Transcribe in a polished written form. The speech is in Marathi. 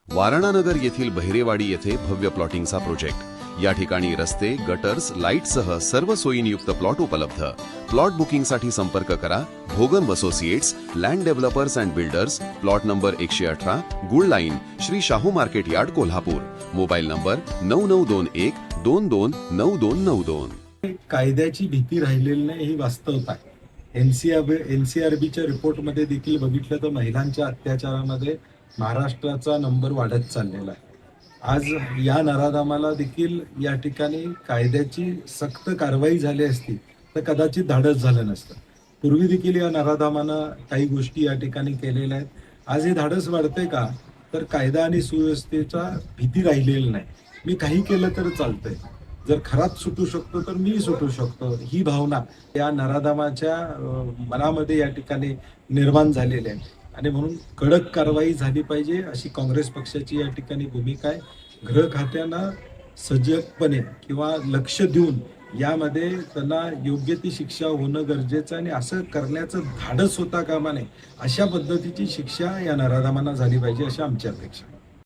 वारणानगर येथील बहिरेवाडी येथे भव्य प्लॉटिंगचा प्रोजेक्ट। या ठिकाणी रस्ते, गटर्स, लाईटसह सर्व सोयींयुक्त प्लॉट उपलब्ध। प्लॉट बुकिंगसाठी संपर्क करा Bhogan associates, land developers and builders, plot number 118, गुळ line, Shri Shahu market yard, Kolhapur. Mobile number 9921229292। कायद्याची भीती राहिलेली नाही ही वास्तवता आहे। एनसीआरबीच्या रिपोर्टमध्ये देखील बघितलं तर महिलांच्या अत्याचारामध्ये महाराष्ट्राचा नंबर वाढत चाललेला आहे। आज या नराधामाला देखील या ठिकाणी कायद्याची सक्त कारवाई झाली असती तर कदाचित धाडस झालं नसतं। पूर्वी देखील या नराधामानं काही गोष्टी या ठिकाणी केलेल्या आहेत। आज हे धाडस वाढतंय का तर कायदा आणि सुव्यवस्थेचा भीती राहिलेली नाही। मी काही केलं तर चालतंय, जर खरात सुटू शकतो तर मी सुटू शकतो, ही भावना या नराधामाच्या मनामध्ये या ठिकाणी निर्माण झालेली आहे आणि म्हणून कडक कारवाई झाली पाहिजे अशी काँग्रेस पक्षाची या ठिकाणी भूमिका आहे। गृह खात्यानं सजगपणे किंवा लक्ष देऊन यामध्ये त्यांना योग्य ती शिक्षा होणं गरजेचं आणि असं करण्याचं धाडस होता कामा नये, अशा पद्धतीची शिक्षा या नराधामांना झाली पाहिजे अशी आमची अपेक्षा आहे।